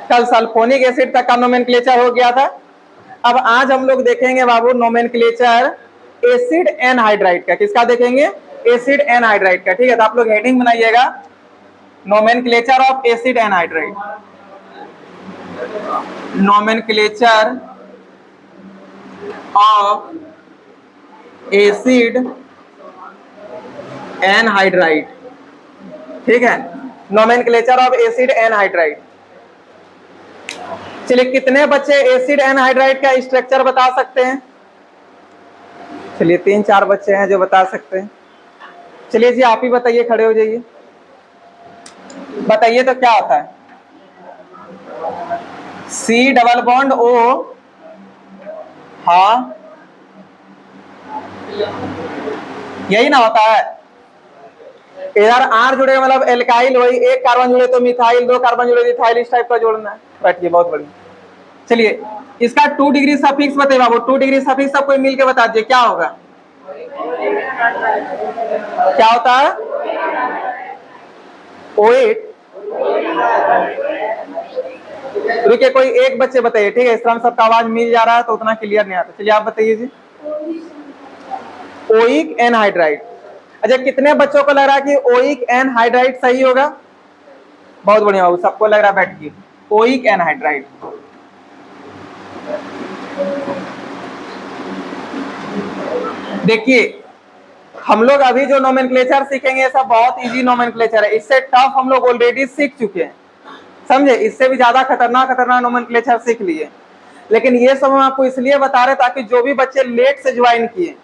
कल sulphonic acid तक का नोमेनक्लेचर हो गया था। अब आज हम लोग देखेंगे बाबू नोमेनक्लेचर एसिड एनहाइड्राइड का। किसका देखेंगे? एसिड एनहाइड्राइड का। ठीक है, तो आप लोग हेडिंग बनाइएगा, nomenclature of acid anhydride. Nomenclature of acid anhydride. ठीक है, नोमेनक्लेचर ऑफ एसिड एनहाइड्राइड। चलिए, कितने बच्चे एसिड एनहाइड्राइड का स्ट्रक्चर बता सकते हैं? चलिए 3-4 बच्चे हैं जो बता सकते हैं। चलिए जी, आप ही बताइए, खड़े हो जाइए, बताइए तो क्या होता है? C डबल बॉन्ड O, हाँ यही ना होता है। इधर R जुड़ेगा मतलब एल्काइल, वही एक कार्बन जुड़े तो मिथाइल, 2 कार्बन जुड़े तो इथाइल, इस टाइप का जोड़ना है। बैठिए, बहुत बढ़िया। चलिए, इसका 2 डिग्री सफिक्स बताइए बाबू, 2 डिग्री सफिक्स सब कोई मिलके बता दीजिए क्या होगा? क्या होता है? OH। रुकिए, कोई एक बच्चे बताइए, ठीक है, इस तरह सबका आवाज मिल जा रहा है तो उतना क्लियर नहीं आता। चलिए आप बताइए जी। Oic anhydride. अच्छा, कितने बच्चों को लग रहा है कि ओइक एनहाइड्राइड सही होगा? बहुत बढ़िया बाबू, सबको लग रहा है, बैठिए। Oic anhydride. देखिए, हम लोग अभी जो नोमेनक्लेचर सीखेंगे सब बहुत इजी नोमेनक्लेचर है। इससे टफ हम लोग ऑलरेडी सीख चुके हैं, समझे? इससे भी ज्यादा खतरनाक नोमेनक्लेचर सीख लिए। लेकिन ये सब हम आपको इसलिए बता रहे ताकि जो भी बच्चे लेट से ज्वाइन किए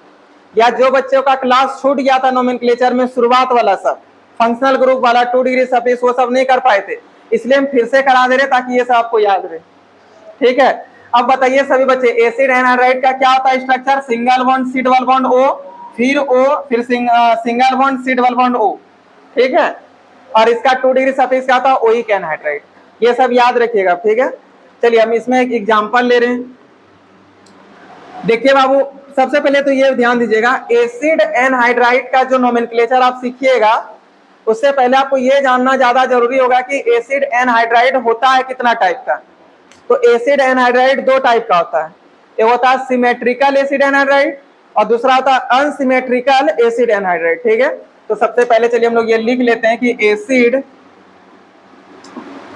या जो बच्चों का क्लास छूट गया था नोमेनक्लेचर में, शुरुआत वाला सब, फंक्शनल ग्रुप वाला, 2 डिग्री सफिक्स, वो सब नहीं कर पाए थे, इसलिए हम फिर से करा दे रहे ताकि ये सब आपको याद रहे। ठीक है, अब बताइए सभी बच्चे, एसिड एनहाइड्राइड का क्या होता है structure? Single bond C double bond O, फिर O, फिर single bond C double bond O। ठीक है, और इसका 2 डिग्री सफिक्स क्या था? Oic anhydride. ये सब याद रखिएगा। ठीक है, चलिए हम इसमें एक एग्जांपल ले रहे हैं। देखिए बाबू, सबसे पहले तो ये ध्यान दीजिएगा, एसिड एनहाइड्राइड का जो नोमेनक्लेचर आप सीखिएगा उससे पहले आपको ये जानना ज्यादा जरूरी होगा कि एसिड एनहाइड्राइड होता है कितना टाइप का। तो एसिड एनहाइड्राइड 2 टाइप का होता है। एक होता है सिमेट्रिकल एसिड एनहाइड्राइड और दूसरा होता है अनसिमेट्रिकल एसिड एनहाइड्राइड। ठीक है, तो सबसे पहले चलिए हम लोग ये लिख लेते हैं कि एसिड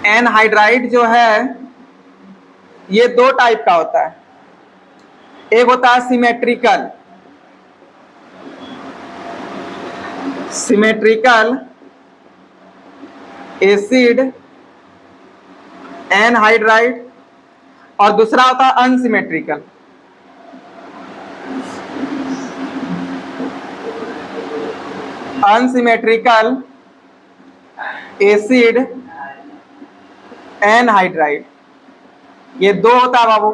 एनहाइड्राइड जो है ये 2 टाइप का होता है। एक होता है सिमेट्रिकल एसिड एनहाइड्राइड और दूसरा होता है अनसिमेट्रिकल। अनसिमेट्रिकल एसिड एनहाइड्राइड, ये 2 होता है बाबू।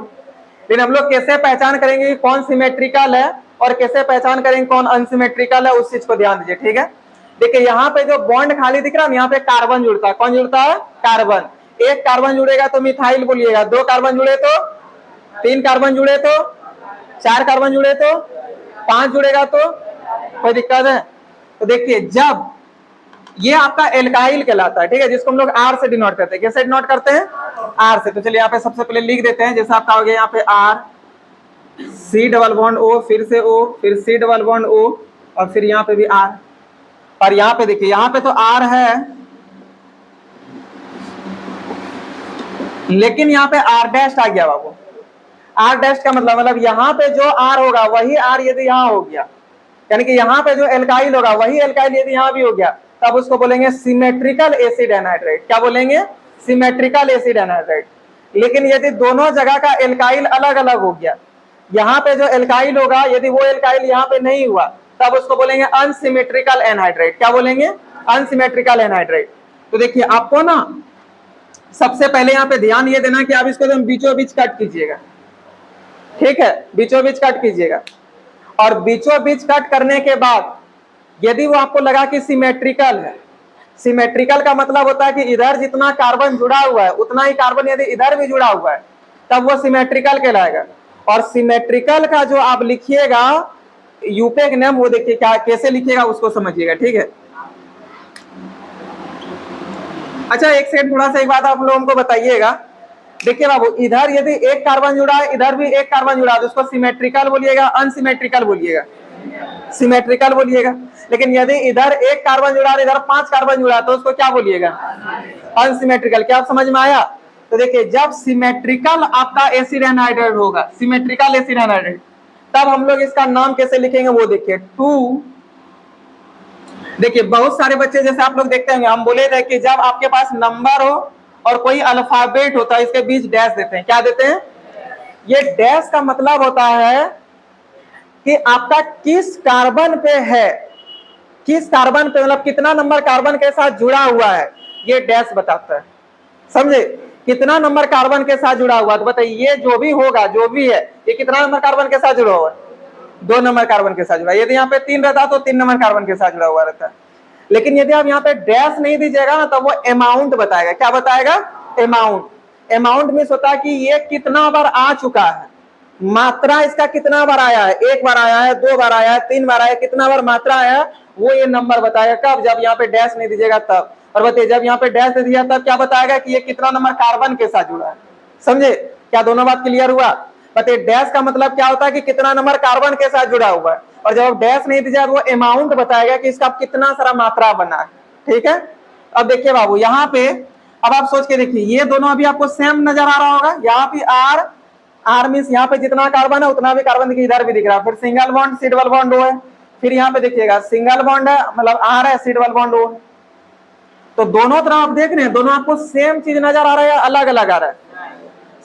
लेकिन हम लोग कैसे पहचान करेंगे कि कौन सिमेट्रिकल है और कैसे पहचान करेंगे कौन अनसिमेट्रिकल है, उस चीज को ध्यान दीजिए। ठीक है, देखिए यहाँ पे जो बॉन्ड खाली दिख रहा है, यहाँ पे कार्बन जुड़ता है। कौन जुड़ता है? कार्बन। एक कार्बन जुड़ेगा तो मिथाइल बोलिएगा, 2 कार्बन जुड़े तो, 3 कार्बन जुड़े तो, 4 कार्बन जुड़े तो, 5 जुड़ेगा तो कोई दिक्कत है? तो देखिए, जब ये आपका एल्काइल कहलाता है, ठीक है, जिसको हम लोग R से डिनोट करते हैं। कैसे डिनोट करते हैं? R से। तो चलिए यहाँ पे सबसे पहले लिख देते हैं, जैसा आपका हो गया यहाँ पे R, C double bond O, फिर से O, फिर C डबल बॉन्ड O और फिर यहाँ पे भी R। और यहाँ पे देखिए, यहाँ पे तो R है लेकिन यहाँ पे R डैश आ गया बाबू। R डैश का मतलब यहाँ पे जो R होगा वही R यदि यहाँ हो गया, यानी कि यहाँ पे जो एल्काइल होगा वही एल्काइल यदि यहाँ भी हो गया, तब उसको बोलेंगे सिमेट्रिकल एसिड एनहाइड्राइड। क्या बोलेंगे? Symmetrical acid anhydride. लेकिन यदि दोनों जगह का एल्काइल अलग अलग हो गया, यहाँ पे जो एल्काइल होगा यदि वो एल्काइल यहाँ पे नहीं हुआ, तब उसको बोलेंगे अनसिमेट्रिकल एनहाइड्राइड। क्या बोलेंगे? Unsymmetrical anhydride. तो देखिए, आपको ना सबसे पहले यहाँ पे ध्यान ये देना कि आप इसको एकदम बीचों बीच कट कीजिएगा। ठीक है, बीचों बीच कट कीजिएगा। और बीचों बीच कट करने के बाद यदि वो आपको लगा कि सिमेट्रिकल है, सिमेट्रिकल का मतलब होता है कि इधर जितना कार्बन जुड़ा हुआ है उतना ही कार्बन यदि इधर भी जुड़ा हुआ है, तब वो सिमेट्रिकल कहलाएगा। और सिमेट्रिकल का जो आप लिखिएगा यूपेक नेम, वो देखिए क्या कैसे लिखिएगा उसको समझिएगा। ठीक है, अच्छा एक सेकंड, थोड़ा सा एक बात आप लोगों को बताइएगा, देखिए बाबू, इधर यदि एक कार्बन जुड़ा है, इधर भी एक कार्बन जुड़ा है, तो उसको सिमेट्रिकल बोलिएगा, अनसिमेट्रिकल बोलिएगा? सिमेट्रिकल बोलिएगा। लेकिन यदि इधर एक कार्बन जुड़ा है, इधर 5 कार्बन जुड़ा है, तो उसको क्या बोलिएगा? अनसिमेट्रिकल। क्या आप समझ में आया? तो देखिए, जब सिमेट्रिकल आपका एसिड एनहाइड्राइड होगा, सिमेट्रिकल एसिड एनहाइड्राइड, तब हम लोग इसका नाम कैसे लिखेंगे वो देखिए। 2, देखिए बहुत सारे बच्चे जैसे आप लोग देखते होंगे, हम बोले थे कि जब आपके पास नंबर हो और कोई अल्फाबेट होता है, इसके बीच डैश देते हैं। क्या देते हैं? ये डैश का मतलब होता है कि आपका किस कार्बन पे है, किस कार्बन पे, मतलब कितना नंबर कार्बन के साथ जुड़ा हुआ है, ये डैश बताता है। समझे? कितना नंबर कार्बन के साथ जुड़ा हुआ, तो बताइए ये जो भी होगा, जो भी है, ये कितना नंबर कार्बन के साथ जुड़ा हुआ है? 2 नंबर कार्बन के साथ जुड़ा। यदि यहाँ पे 3 रहता तो 3 नंबर कार्बन के साथ जुड़ा हुआ रहता है। लेकिन यदि आप यहाँ पे डैश नहीं दीजिएगा ना, तो वो अमाउंट बताएगा। क्या बताएगा? अमाउंट। अमाउंट मीन्स होता है कि ये कितना बार आ चुका है, मात्रा इसका कितना बार आया है, 1 बार आया है, 2 बार आया है, 3 बार आया है, कितना बार मात्रा आया है, वो ये नंबर बताएगा। कब? जब यहाँ पे डैश नहीं दीजिएगा तब। और बताइए जब यहाँ पे डैश दे दिया तब क्या बताएगा कि ये कितना नंबर कार्बन के साथ जुड़ा है। समझे? क्या दोनों बात क्लियर हुआ? बताइए डैश का मतलब क्या होता है कि कितना नंबर कार्बन के साथ जुड़ा हुआ है, और जब डैश नहीं दीजिएगा वो अमाउंट बताएगा कि इसका कितना सारा मात्रा बना है। ठीक है? अब देखिए बाबू, यहाँ पे अब आप सोच के देखिए, ये दोनों अभी आपको सेम नजर आ रहा होगा। यहाँ पे आर मीन्स यहाँ पे जितना कार्बन है उतना भी कार्बन देखिए इधर भी दिख रहा है। फिर single bond C double bond O है। फिर यहाँ पे देखिएगा सिंगल बॉन्ड है, मतलब आर है, सी डबल बॉन्ड ओ है। तो दोनों तरफ आप देख रहे हैं, दोनों आपको सेम चीज नजर आ रहा है या अलग अलग आ रहा है?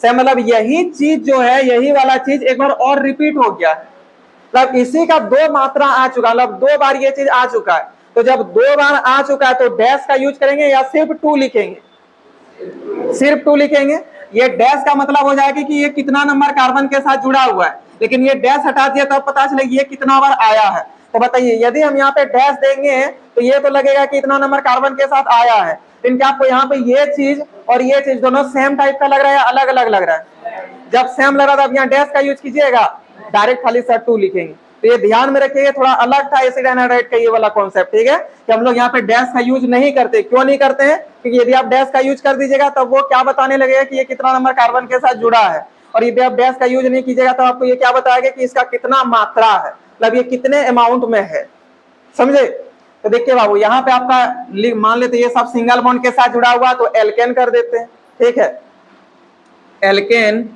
सेम, मतलब यही चीज जो है, यही वाला चीज एक बार और रिपीट हो गया है, मतलब इसी का 2 मात्रा आ चुका, मतलब 2 बार ये चीज आ चुका है। तो जब 2 बार आ चुका है तो डैश का यूज करेंगे या सिर्फ 2 लिखेंगे? सिर्फ 2 लिखेंगे। ये डैश का मतलब हो जाएगा कि ये कितना नंबर कार्बन के साथ जुड़ा हुआ है, लेकिन ये डैश हटा दिया तब पता चलेगा ये कितना बार आया है। तो बताइए यदि हम यहाँ पे डैश देंगे तो ये तो लगेगा कि इतना नंबर कार्बन के साथ आया है, लेकिन क्या आपको यहाँ पे ये चीज और ये चीज दोनों सेम टाइप का लग रहा है, अलग अलग लग रहा है? जब सेम लग रहा था, अब यहाँ डैश का यूज कीजिएगा, डायरेक्ट खाली सर 2 लिखेंगे। तो ये ध्यान में रखिए, थोड़ा अलग था एसिड एनहाइड्राइड का ये वाला कॉन्सेप्ट। ठीक है? कि हम लोग यहाँ पे डैश का यूज नहीं करते। क्यों नहीं करते हैं? क्योंकि यदि आप डैश का यूज कर दीजिएगा तब वो क्या बताने लगेगा कि ये कितना नंबर कार्बन के साथ जुड़ा है, और यदि आप डैश का यूज नहीं कीजिएगा तो आपको ये क्या बताएगा कि इसका कितना मात्रा है, मतलब ये कितने अमाउंट में है। समझे? तो देखिए बाबू, यहाँ पे आपका मान लेते ये सब सिंगल बॉन्ड के साथ जुड़ा हुआ, तो एल्केन कर देते हैं। ठीक है? एल्केन।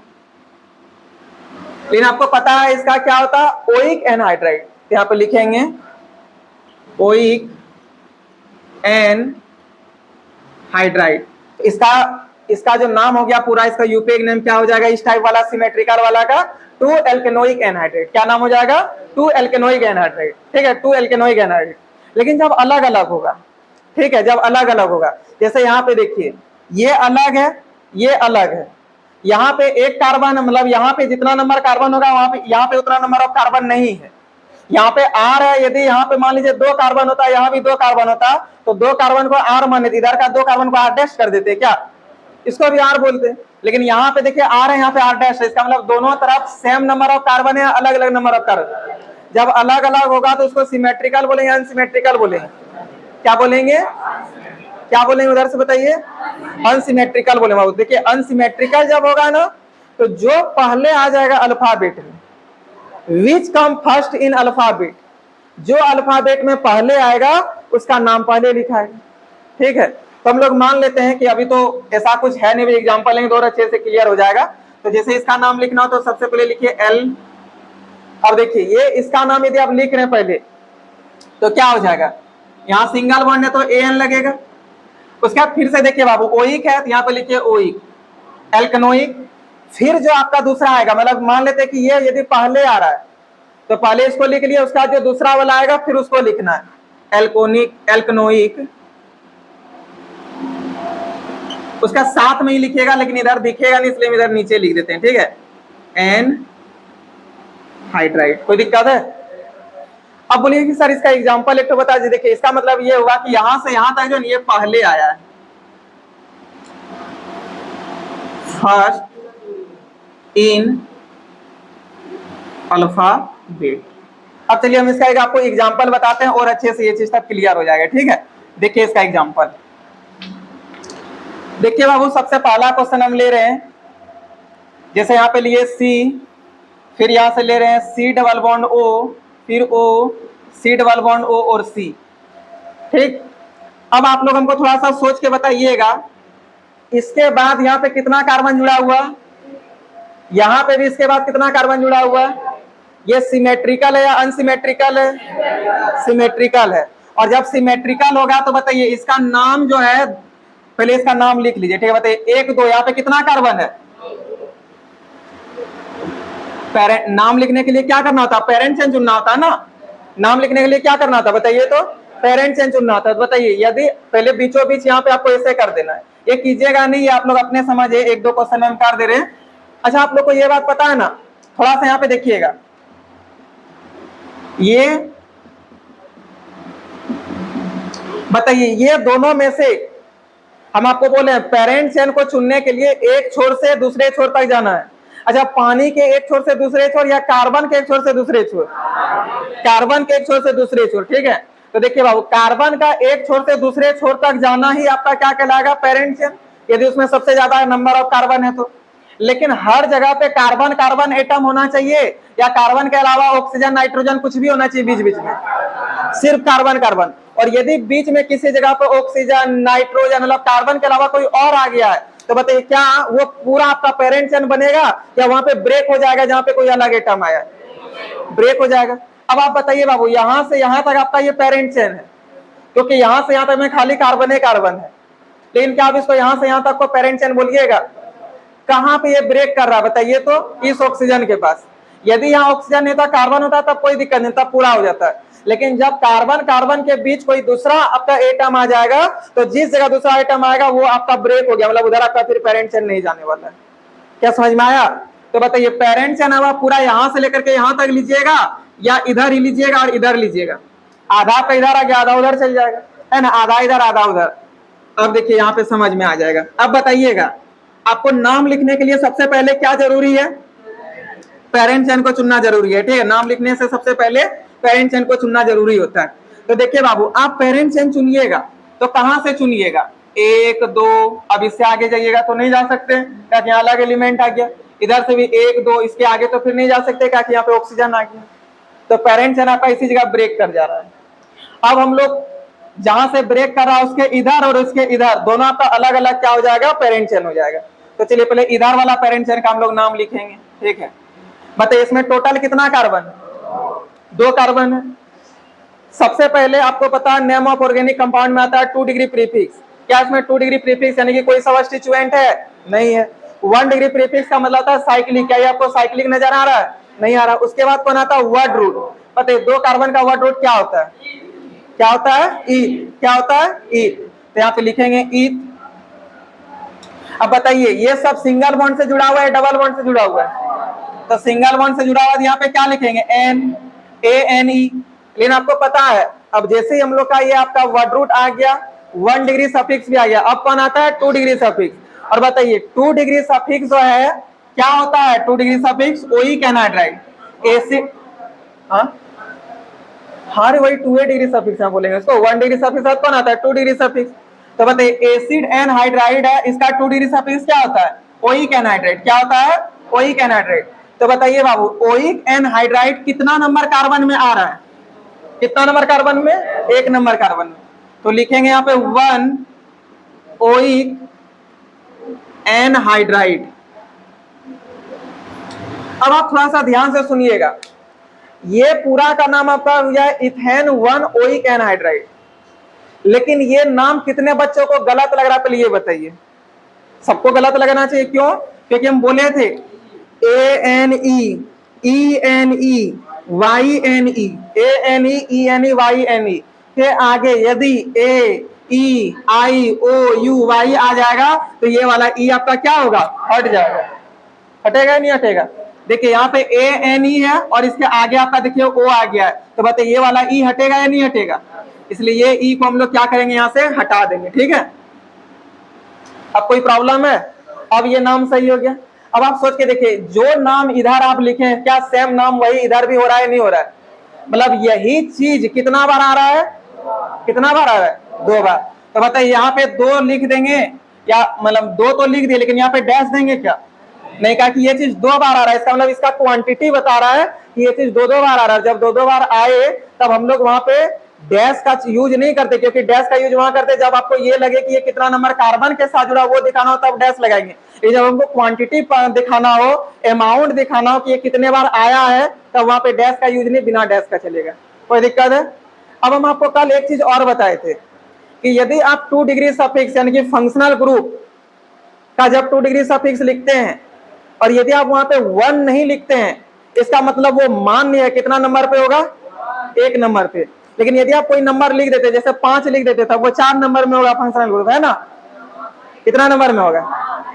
लेकिन आपको पता है इसका क्या होता है? Oic anhydride. यहाँ पे लिखेंगे ओइक एनहाइड्राइड। इसका जो नाम हो गया पूरा, इसका यूपीए नेम क्या हो जाएगा इस टाइप वाला सिमेट्रिकल वाला का? 2 एल्केनोइक एनहाइड्राइड। क्या नाम हो जाएगा? 2 एल्केनोइक एनहाइड्राइड। ठीक है? 2 एल्केनोइक एनहाइड्राइड। लेकिन जब अलग अलग होगा, ठीक है, जब अलग अलग होगा, जैसे यहाँ पे देखिए ये अलग है, ये अलग है, यहाँ पे एक कार्बन, मतलब यहाँ पे जितना नंबर कार्बन होगा वहां पे, यहाँ पे उतना नंबर ऑफ कार्बन नहीं है। यहाँ पे आर है, यदि यहाँ पे मान लीजिए 2 कार्बन होता, यहाँ भी 2 कार्बन होता, तो 2 कार्बन को आर मान लेते, इधर का 2 कार्बन को आर डैश कर देते, क्या इसको भी आर बोलते। लेकिन यहाँ पे देखिए आर है, यहाँ पे आर डैश है, इसका मतलब दोनों तरफ सेम नंबर ऑफ कार्बन है, अलग अलग नंबर ऑफ कार्बन। जब अलग अलग होगा तो उसको सिमेट्रिकल बोलेंगे, अनसिमेट्रिकल बोलेंगे? क्या बोलेंगे? क्या बोलेंगे उधर से बताइए? अनसिमेट्रिकल बोलेंगे। देखिए अनसिमेट्रिकल जब होगा ना, तो जो पहले आ जाएगा अल्फाबेट में, विच कम फर्स्ट इन अल्फाबेट, जो अल्फाबेट में पहले आएगा उसका नाम पहले लिखा है। ठीक है? तो हम लोग मान लेते हैं कि अभी तो ऐसा कुछ है नहीं, एग्जाम्पल लेंगे तो और अच्छे से क्लियर हो जाएगा। तो जैसे इसका नाम लिखना हो तो सबसे पहले लिखिए एल। अब देखिए ये इसका नाम यदि आप लिख रहे हैं पहले तो क्या हो जाएगा? यहाँ सिंगल बॉन्ड है तो ए एन लगेगा। उसके बाद फिर से देखिए बाबू, ओइक है तो यहाँ पे लिखिए ओइक, एल्केनोइक। फिर जो आपका दूसरा आएगा, मतलब मान लेते हैं कि ये यदि पहले आ रहा है तो पहले इसको लिख लिया, उसका जो दूसरा वाला आएगा फिर उसको लिखना है, एल्कोनिक, एल्केनोइक। उसका साथ में ही लिखिएगा, लेकिन इधर दिखेगा नहीं इसलिए इधर नीचे लिख देते हैं। ठीक है? N hydride. कोई दिक्कत है? अब बोलिए कि सर इसका एग्जांपल एक तो बता दीजिए। देखिए इसका मतलब ये हुआ कि यहां से यहां तक जो ये पहले आया है, फर्स्ट इन अल्फाबेट। अब चलिए हम इसका एक आपको एग्जांपल बताते हैं और अच्छे से ये चीज तब क्लियर हो जाएगा। ठीक है? देखिए इसका एग्जांपल देखिए बाबू, सबसे पहला क्वेश्चन हम ले रहे हैं जैसे यहाँ पे लिए C, फिर यहाँ से ले रहे हैं C डबल बॉन्ड O, फिर O, C double bond O और C। ठीक, अब आप लोग हमको थोड़ा सा सोच के बताइएगा, इसके बाद यहाँ पे कितना कार्बन जुड़ा हुआ, यहाँ पे भी इसके बाद कितना कार्बन जुड़ा हुआ। ये सिमेट्रिकल है या अनसिमेट्रिकल है? सिमेट्रिकल है। और जब सिमेट्रिकल होगा तो बताइए इसका नाम जो है, पहले इसका नाम लिख लीजिए। ठीक है, बताइए 1 2, यहाँ पे कितना कार्बन है? पेरेंट, नाम लिखने के लिए क्या करना होता है? पेरेंट चेन चुनना होता है ना। नाम लिखने के लिए क्या करना होता है बताइए? तो पेरेंट चेन चुनना होता है। बताइए यदि पहले बीचों बीच यहाँ पे आपको ऐसे कर देना है, ये कीजिएगा नहीं, ये आप लोग अपने समझे 1 2 क्वेश्चन में हम कर दे रहे हैं। अच्छा, आप लोग को ये बात पता है ना, थोड़ा सा यहाँ पे देखिएगा, ये बताइए ये दोनों में से हम आपको बोले पेरेंट चेन को चुनने के लिए एक छोर से दूसरे छोर तक जाना है। अच्छा, पानी के एक छोर से दूसरे छोर या कार्बन के एक छोर से दूसरे छोर? कार्बन के एक छोर से दूसरे छोर। ठीक है, तो देखिए बाबू, कार्बन का एक छोर से दूसरे छोर तक जाना ही आपका क्या कहलाएगा? पेरेंट चेन, यदि उसमें सबसे ज्यादा नंबर ऑफ कार्बन है तो। लेकिन हर जगह पे कार्बन कार्बन एटम होना चाहिए या कार्बन के अलावा ऑक्सीजन नाइट्रोजन कुछ भी होना चाहिए बीच बीच में? सिर्फ कार्बन कार्बन। और यदि बीच में किसी जगह पर ऑक्सीजन नाइट्रोजन मतलब कार्बन के अलावा कोई और आ गया है तो बताइए क्या वो पूरा आपका पेरेंट चेन बनेगा या वहां पे ब्रेक हो जाएगा? जहां पे कोई अलग एटम आया ब्रेक हो जाएगा। अब आप बताइए बाबू, यहां से यहां तक आपका ये पेरेंट चेन है, क्योंकि यहां से यहां तक में खाली कार्बन है कार्बन है, लेकिन क्या आप इसको यहां से यहां तक को पेरेंट चेन बोलिएगा? कहां पे ये ब्रेक कर रहा है बताइए? तो इस ऑक्सीजन के पास। यदि यहाँ ऑक्सीजन नहीं था, कार्बन होता तब कोई दिक्कत नहीं, तब पूरा हो जाता है। लेकिन जब कार्बन कार्बन के बीच कोई दूसरा आपका एटम आ जाएगा तो जिस जगह दूसरा एटम आएगा वो आपका ब्रेक हो गया, मतलब उधर आपका फिर पेरेंट चेन नहीं जाने वाला है। क्या समझ में आया? तो बताइए पेरेंट चेन अब आप पूरा यहां से लेकर के यहां तक लीजिएगा या इधर ही लीजिएगा और इधर लीजिएगा? आधा पे इधर आ गया, आधा उधर चल जाएगा, है ना, आधा इधर आधा उधर। अब देखिए यहाँ पे समझ में आ जाएगा। अब बताइएगा, आपको नाम लिखने के लिए सबसे पहले क्या जरूरी है? पेरेंट चेन को चुनना जरूरी है। ठीक है, नाम लिखने से सबसे पहले पेरेंट चेन को चुनना जरूरी होता है। तो देखिए बाबू, आप पेरेंट चेन चुनिएगा तो कहां से चुनिएगा? 1 2, अब इससे आगे जाइएगा तो नहीं जा सकते, क्या यहाँ अलग एलिमेंट आ गया। इधर से भी 1 2, इसके आगे तो फिर नहीं जा सकते, क्या यहाँ पे ऑक्सीजन आ गया। तो पेरेंट चेन आपका इसी जगह ब्रेक कर जा रहा है। अब हम लोग जहां से ब्रेक कर रहा है उसके इधर और उसके इधर दोनों आपका अलग अलग क्या हो जाएगा? पेरेंट चेन हो जाएगा। तो चलिए पहले इधर वाला पेरेंट चेन का हम लोग नाम लिखेंगे। ठीक है, बताइए इसमें टोटल कितना कार्बन? 2 कार्बन है। सबसे पहले आपको पता है नेम ऑफ ऑर्गेनिक कंपाउंड में आता है 2 डिग्री प्रीफिक्स। क्या इसमें 2 डिग्री प्रीफिक्स यानी कि कोई सबस्टिट्यूएंट है? नहीं है। 1 डिग्री प्रीफिक्स का मतलब होता है साइक्लिक। क्या ये आपको साइक्लिक नजर आ रहा है? नहीं आ रहा। उसके बाद कौन आता है? Word root. बताइए 2 कार्बन का वर्ड रूट क्या होता है? क्या होता है? ईथ। क्या होता है? ईथ। तो यहाँ पे लिखेंगे ईथ। अब बताइए ये सब सिंगल बॉन्ड से जुड़ा हुआ है, डबल बॉन्ड से जुड़ा हुआ है? तो सिंगल बॉन्ड से जुड़ा हुआ है, यहाँ पे क्या लिखेंगे? N, ANE। लेकिन आपको पता है अब जैसे ही हम लोग का ये आपका वर्ड रूट आ गया, 1 डिग्री सफिक्स भी आ गया, अब कौन आता है? 2 डिग्री सफिक्स। और बताइए 2 डिग्री सफिक्स जो है क्या होता है? 2 degree suffix oic anhydride acid. हाँ रे, वही 2 डिग्री सफिक्स हम बोलेंगे इसको। 1 डिग्री सफिक्स कौन आता है? 2 डिग्री सफिक्स। तो बताइए एसिड एनहाइड्राइड है, इसका 2 डिग्री सफिक्स क्या होता है? Oic anhydride. क्या होता है? Oic anhydride. तो बताइए बाबू, ओइक एनहाइड्राइड कितना नंबर कार्बन में आ रहा है? कितना नंबर कार्बन में? 1 नंबर कार्बन में। तो लिखेंगे यहाँ पे 1 ओइक एनहाइड्राइड। अब आप थोड़ा सा ध्यान से सुनिएगा, ये पूरा का नाम आपका हो गया इथेन 1 ओइक एनहाइड्राइड। लेकिन ये नाम कितने बच्चों को गलत लग रहा है पहले ये बताइए? सबको गलत लगना चाहिए। क्यों? क्योंकि हम बोले थे ANE ENE YNE ANE ENE YNE के आगे यदि AEIOU आ जाएगा तो ये वाला E आपका क्या होगा? हट जाएगा। हटेगा नहीं हटेगा? देखिए यहाँ पे ANE है और इसके आगे आपका देखिए O आ गया है, तो बताइए ये वाला E हटेगा या नहीं हटेगा? इसलिए ये E को हम लोग क्या करेंगे? यहाँ से हटा देंगे। ठीक है, अब कोई प्रॉब्लम है? अब ये नाम सही हो गया। अब आप सोच के देखिए, जो नाम इधर आप लिखे क्या सेम नाम वही इधर भी हो रहा है? नहीं हो रहा है। मतलब यही चीज कितना बार आ रहा है? कितना बार आ रहा है? 2 बार। तो बताइए यहाँ पे 2 लिख देंगे या मतलब 2 तो लिख दिए, लेकिन यहाँ पे डैश देंगे क्या? नहीं कहा कि ये चीज 2 बार आ रहा है, इसका मतलब इसका क्वांटिटी बता रहा है कि ये चीज 2 बार आ रहा है। जब 2 बार आए तब हम लोग वहां पे डैश का यूज नहीं करते, क्योंकि डैश का यूज वहां करते जब आपको ये लगे कि ये कितना नंबर कार्बन के साथ जुड़ा वो दिखाना हो तब डैश लगाएंगे। ये जब हमको क्वांटिटी दिखाना हो, अमाउंट दिखाना हो कि ये कितने बार आया है, तब वहां पे डैश का यूज नहीं, बिना डैश का चलेगा। कोई दिक्कत है? अब हम आपको कल एक चीज और बताए थे कि यदि आप 2 डिग्री सफिक्स यानी कि फंक्शनल ग्रुप का जब 2 डिग्री सफिक्स लिखते हैं और यदि आप वहां पे 1 नहीं लिखते हैं, इसका मतलब वो मान्य है। कितना नंबर पे होगा? 1 नंबर पे। लेकिन यदि आप कोई नंबर लिख देते, जैसे 5 लिख देते, तब वो 4 नंबर में होगा फंक्शनल ग्रुप, है ना? कितना नंबर में होगा?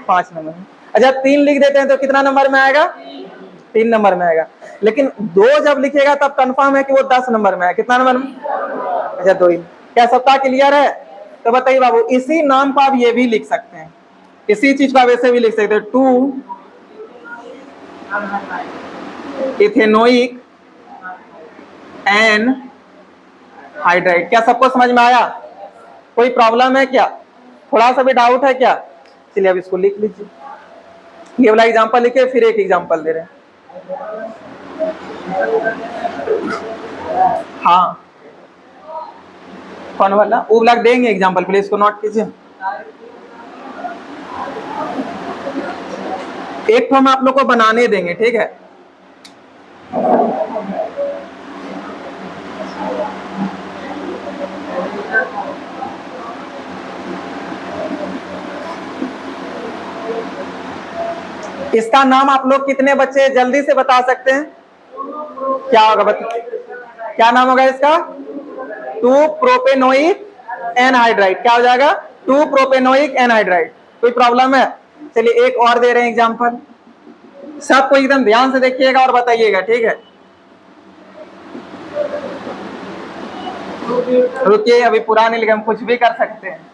5 नंबर में। अच्छा 3 लिख देते हैं तो कितना नंबर में आएगा? 3 नंबर में आएगा। लेकिन 2 जब लिखेगा तब कंफर्म है कि वो 10 नंबर में है। कितना नंबर में? अच्छा 2 ही। क्या सबका क्लियर है? तो बताइए बाबू, इसी नाम को आप ये भी लिख सकते हैं, इसी चीज को वैसे भी लिख सकते हैं, 2 इथेनोइक एनहाइड्राइड। क्या सबको समझ में आया? कोई प्रॉब्लम है क्या? थोड़ा सा भी डाउट है क्या? चलिए अब इसको लिख लीजिए। ये वाला एग्जांपल लिखे, फिर एक एग्जांपल दे रहे हैं। हाँ कौन वाला? वो वाला देंगे एग्जांपल, प्लीज इसको नोट कीजिए। एक तो हम आप लोग को बनाने देंगे, ठीक है? इसका नाम आप लोग कितने बच्चे जल्दी से बता सकते हैं? क्या होगा बता? क्या नाम होगा इसका? 2 प्रोपेनोइक एनहाइड्राइड। क्या हो जाएगा? 2 प्रोपेनोइक एनहाइड्राइड। कोई प्रॉब्लम है? चलिए एक और दे रहे हैं एग्जांपल, सबको एकदम ध्यान से देखिएगा और बताइएगा, ठीक है? रुकिए अभी पूरा नहीं लिखा, हम कुछ भी कर सकते हैं।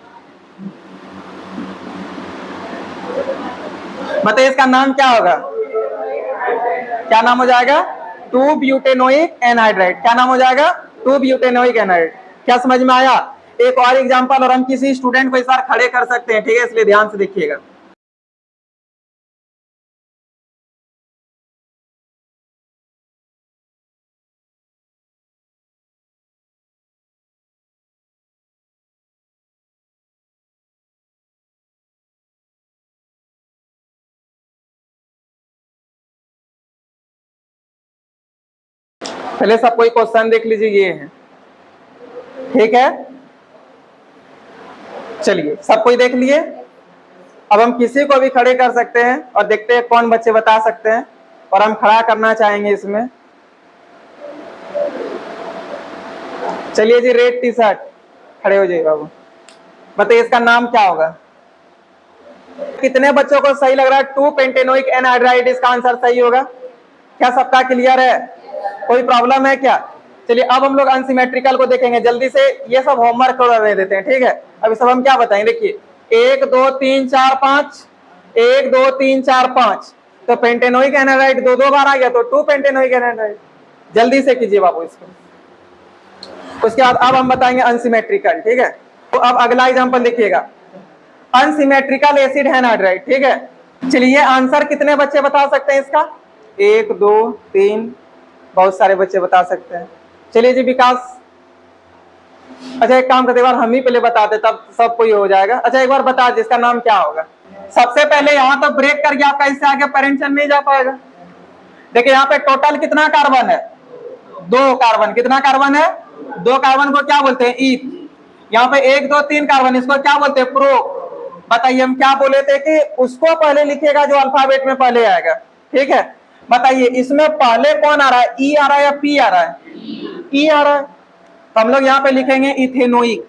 बताइए इसका नाम क्या होगा? क्या नाम हो जाएगा? 2 ब्यूटेनोइक एनहाइड्राइड। क्या नाम हो जाएगा? 2 ब्यूटेनोइक एनहाइड्राइड। क्या समझ में आया? एक और एग्जांपल, और हम किसी स्टूडेंट को इस बार खड़े कर सकते हैं, ठीक है? इसलिए ध्यान से देखिएगा। पहले सब कोई क्वेश्चन देख लीजिए, ये है, ठीक है? चलिए सब कोई देख लिए। अब हम किसी को भी खड़े कर सकते हैं और देखते हैं कौन बच्चे बता सकते हैं, और हम खड़ा करना चाहेंगे इसमें। चलिए जी, रेड टी शर्ट खड़े हो जाइए बाबू। बताइए इसका नाम क्या होगा? कितने बच्चों को सही लग रहा है? 2 पेंटेनोइक एनहाइड्राइड इसका आंसर सही होगा। क्या सबका क्लियर है? कोई प्रॉब्लम है क्या? चलिए अब हम लोग अनसिमेट्रिकल को देखेंगे जल्दी से। ये सब होमवर्क कर देते हैं, ठीक है? अभी सब हम क्या बताएंगे, देखिए 1 2 3 4 5, 1 2 3 4 5, तो पेंटेनोइक एनहाइड्राइड 2 बार आ गया, तो 2 पेंटेनोइक एनहाइड्राइड। जल्दी से कीजिए बाबू इसको। उसके बाद अब हम बताएंगे अनसिमेट्रिकल, ठीक है? तो अब अगला एग्जांपल देखिएगा, अनसिमेट्रिकल एसिड एनहाइड्राइड, ठीक है? चलिए आंसर कितने बच्चे बता सकते हैं इसका? 1 2 3, बहुत सारे बच्चे बता सकते हैं। चलिए जी विकास, अच्छा एक काम करते, एक बार हम ही पहले बताते तब सब कोई हो जाएगा। अच्छा एक बार बता जिसका नाम क्या होगा। सबसे पहले यहाँ तो ब्रेक करके आपका इससे आगे पेरेंशन नहीं जा पाएगा। देखिए यहाँ पे टोटल कितना कार्बन है? 2 कार्बन। कितना कार्बन है? 2 कार्बन को क्या बोलते हैं? ईथ। यहाँ पे 1 2 3 कार्बन, इसको क्या बोलते हैं? प्रो। बताइए हम क्या बोले थे कि उसको पहले लिखिएगा जो अल्फाबेट में पहले आएगा, ठीक है? बताइए इसमें पहले कौन आ रहा है? ई आ रहा है या पी आ रहा है? ई आ रहा है, तो हम लोग यहाँ पे लिखेंगे इथेनोइक।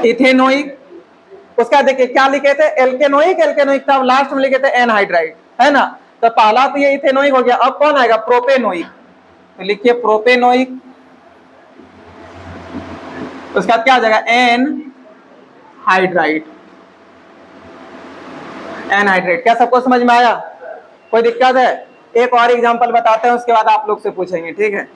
इथेनोइक। उसका देखिए क्या लिखे थे? एल्केनोइक। एल्केनोइक तब लास्ट में लिखे थे एनहाइड्राइड, है ना? तो पहला तो ये इथेनोइक हो गया। अब कौन आएगा? प्रोपेनोइक। तो लिखिए प्रोपेनोइक। उसका क्या हो जाएगा? एनहाइड्राइड। एनहाइड्रेट। क्या सबको समझ में आया? कोई दिक्कत है? एक और एग्जांपल बताते हैं, उसके बाद आप लोग से पूछेंगे, ठीक है?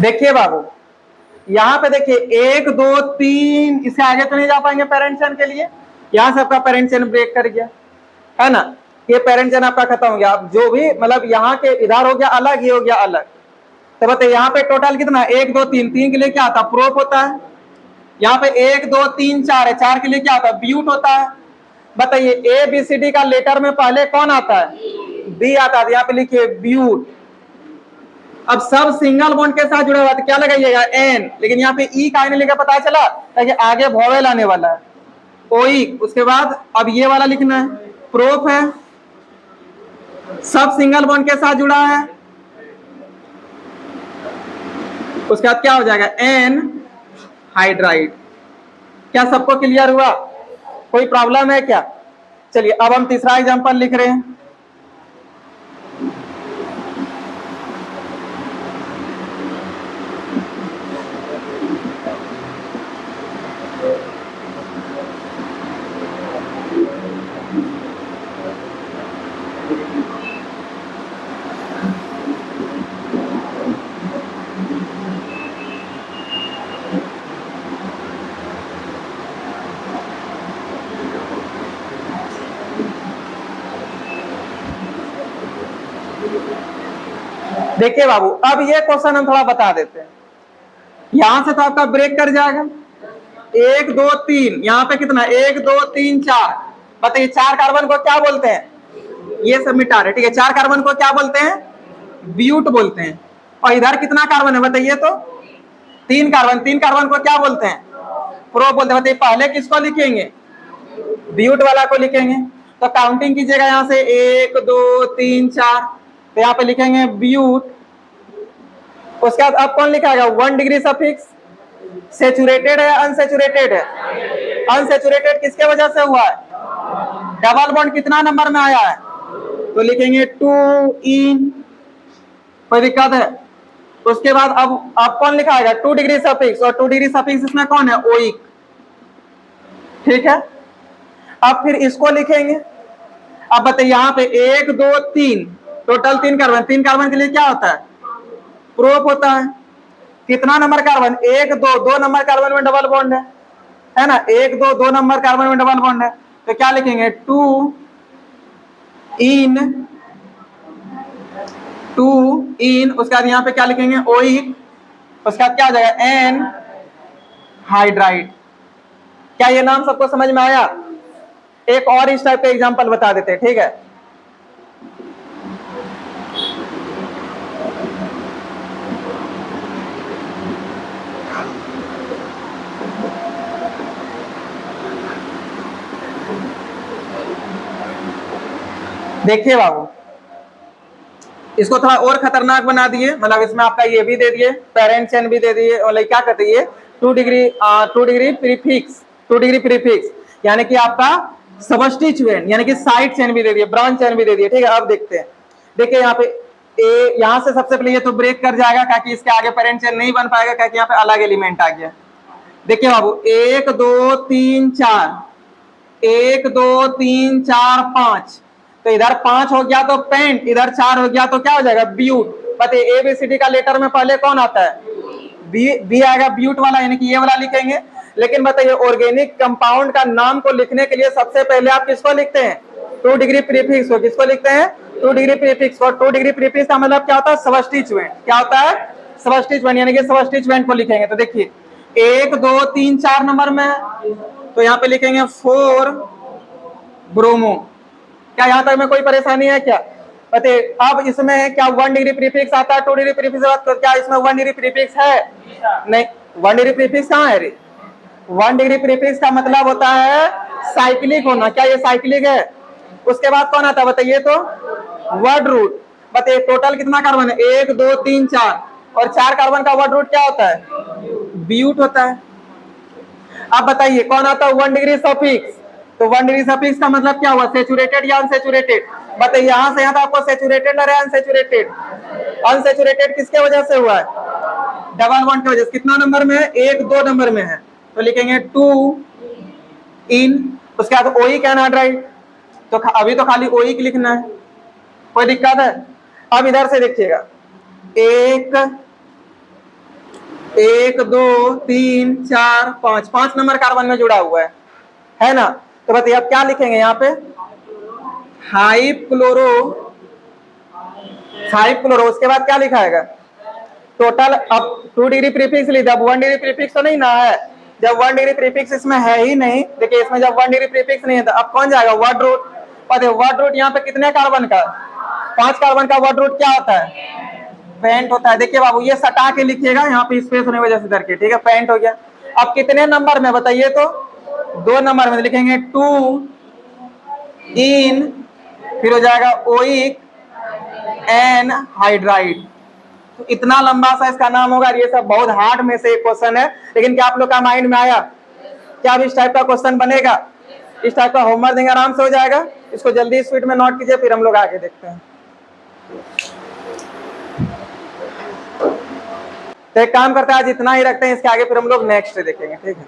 देखिए बाबू, यहाँ पे देखिए 1 2 3, इससे आगे तो नहीं जा पाएंगे पेरेंट चेन के लिए, यहाँ से आपका पेरेंट चेन ब्रेक कर गया, है ना, ये पेरेंट चेन आपका खत्म हो गया। अब जो भी मतलब यहाँ के इधर हो गया अलग, ये हो गया अलग, तो बताइए यहाँ पे टोटल कितना, 1 2 3, 3 के लिए क्या आता है, प्रोप होता है। यहाँ पे 1 2 3 4 है, 4 के लिए क्या होता है, ब्यूट होता है। बताइए ए बी सी डी का लेटर में पहले कौन आता है, बी आता है, यहाँ पे लिखिए ब्यूट। अब सब सिंगल बॉन्ड के साथ जुड़ा हुआ तो क्या लगाइएगा, एन, लेकिन यहाँ पे ई का लिखा, पता चला ताकि आगे वोवेल आने वाला है, ओइक। उसके बाद अब ये वाला लिखना है, प्रोप है, सब सिंगल बॉन्ड के साथ जुड़ा है। उसके बाद क्या हो जाएगा, एन हाइड्राइड। क्या सबको क्लियर हुआ, कोई प्रॉब्लम है क्या? चलिए अब हम तीसरा एग्जांपल लिख रहे हैं। देखिए बाबू, अब ये क्वेश्चन हम थोड़ा बता देते हैं। यहां से तो आपका ब्रेक कर जाएगा, 1 2 3, यहाँ पे कितना, 1 2 3 4। बताइए 4 कार्बन को क्या बोलते हैं, ये सब मिटा रहे, ठीक है। 4 कार्बन को क्या बोलते हैं, ब्यूट बोलते हैं। और इधर कितना कार्बन है बताइए तो, 3 कार्बन। 3 कार्बन को क्या बोलते हैं, प्रो बोलते हैं। बताइए पहले किसको लिखेंगे, ब्यूट वाला को लिखेंगे। तो काउंटिंग कीजिएगा, यहाँ से 1 2 3 4, तो यहाँ पे लिखेंगे ब्यूट। उसके बाद अब कौन लिखाएगा, 1 डिग्री सफिक्स, सेचुरेटेड है अनसेचुरेटेड है, अनसेचुरेटेड किसके वजह से हुआ है, डबल बॉन्ड कितना नंबर में आया है, तो लिखेंगे 2 इन, कोई दिक्कत है। उसके बाद अब कौन लिखाएगा, 2 डिग्री सफिक्स, और 2 डिग्री सफिक्स इसमें कौन है, ओइक, ठीक है। अब फिर इसको लिखेंगे। अब बताइए यहाँ पे 1 2 3, टोटल 3 कार्बन। 3 कार्बन के लिए क्या होता है, प्रोप होता है। कितना नंबर कार्बन, 1 2, 2 नंबर कार्बन में डबल बॉन्ड है ना, 1 2, 2 नंबर कार्बन में डबल बॉन्ड है, तो क्या लिखेंगे, 2 इन, 2 इन। उसके बाद यहाँ पे क्या लिखेंगे, ओइक। उसके बाद क्या हो जाएगा, एन हाइड्राइड। क्या ये नाम सबको समझ में आया? एक और इस टाइप का एग्जांपल बता देते हैं, ठीक है। देखिए बाबू, इसको थोड़ा और खतरनाक बना दिए, मतलब इसमें आपका ये भी दे दिए, पेरेंट चेन भी दे दिए, और क्या कहते हैं, 2 डिग्री प्रीफिक्स, 2 डिग्री प्रीफिक्स, यानी कि आपका सबस्टिट्यूएंट, यानी कि साइड चेन भी दे दिए, ब्रांच चेन भी दे दिए, ठीक है। अब देखते हैं, देखिए यहाँ पे ए, यहाँ से सबसे पहले ये तो ब्रेक कर जाएगा, क्योंकि इसके आगे पेरेंट चेन नहीं बन पाएगा, क्योंकि यहाँ पे अलग एलिमेंट आ गया। देखिए बाबू, 1 2 3 4, 1 2 3 4 5, तो इधर 5 हो गया तो पेंट, इधर 4 हो गया तो क्या हो जाएगा, ब्यूट। बताइए एबीसीडी का लेटर में पहले कौन आता है, बी आएगा, ब्यूट वाला, यानी कि ये वाला लिखेंगे। लेकिन बताइए ऑर्गेनिक कंपाउंड का नाम को लिखने के लिए सबसे पहले आप किसको लिखते हैं, 2 डिग्री प्रीफिक्स को। किसको लिखते हैं, 2 डिग्री प्रीफिक्स को। 2 डिग्री प्रीफिक्स का मतलब क्या होता है, सबस्टिट्यूएंट। क्या होता है, सबस्टिट्यूएंट, यानी कि सबस्टिट्यूएंट को लिखेंगे। तो देखिए 1 2 3 4 नंबर में है, तो यहाँ पे लिखेंगे 4 ब्रोमो। क्या यहाँ तक में कोई परेशानी है क्या? बताइए अब इसमें क्या 1 डिग्री प्रीफिक्स आता है, 2 डिग्री प्रीफिक्स, तो क्या इसमें 1 डिग्री प्रीफिक्स है? नहीं, 1 डिग्री प्रीफिक्स कहाँ है रे? 1 डिग्री प्रीफिक्स का मतलब होता है साइक्लिक होना। क्या ये साइक्लिक है? उसके बाद कौन आता है बताइए तो, वर्ड रूट। बताइए टोटल कितना कार्बन है, 1 2 3 4, और 4 कार्बन का वर्ड रूट क्या होता है, ब्यूट होता है। अब बताइए कौन आता है 1 डिग्री सफिक्स, तो 1 डिग्री सफिक्स का मतलब क्या हुआ, सेचुरेटेड या अनसेचुरेटेड? बताइए यहां से यहां आपको सेचुरेटेड लग रहा है, अनसेचुरेटेड। अनसेचुरेटेड किसके वजह से हुआ है, डबल बॉन्ड की वजह से। कितना नंबर में है, 1 2 नंबर में है, तो लिखेंगे 2 इन। उसके बाद ओइक एनहाइड्राइड, तो अभी तो खाली ओइक लिखना है, कोई दिक्कत है? अब इधर से देखिएगा, 1 1 2 3 4 5, 5 नंबर कार्बन में जुड़ा हुआ है ना। तो बताइए अब क्या लिखेंगे यहाँ पे, हाइप क्लोरो, हाइप क्लोरो, उसके बाद क्या लिखाएगा टोटल। अब 2 डिग्री प्रीफिक्स ली, जब 1 डिग्री प्रीफिक्स तो नहीं ना है, जब 1 डिग्री प्रीफिक्स इसमें है ही नहीं, देखिए इसमें जब 1 डिग्री प्रीफिक्स नहीं है तो अब कौन जाएगा, वर्ड रूट। और वर्ड रूट यहाँ पे कितने कार्बन का, 5 कार्बन का वर्ड रूट क्या होता है, पेंट होता है। देखिए बाबू ये सटा के लिखिएगा, यहाँ पे स्पेस होने वजह से करके, ठीक है, पेंट हो गया। अब कितने नंबर में बताइए तो, 2 नंबर में लिखेंगे 2 इन, फिर हो जाएगा ओइक एन हाइड्राइड। तो इतना लंबा सा इसका नाम होगा। ये सब बहुत हार्ड में से एक क्वेश्चन है, लेकिन क्या आप लोग का माइंड में आया, क्या भी इस टाइप का क्वेश्चन बनेगा, इस टाइप का होमवर्क देंगे आराम से हो जाएगा। इसको जल्दी स्पीड में नोट कीजिए, फिर हम लोग आगे देखते हैं। तो एक काम करते हैं आज इतना ही रखते हैं, इसके आगे फिर हम लोग नेक्स्ट देखेंगे, ठीक है।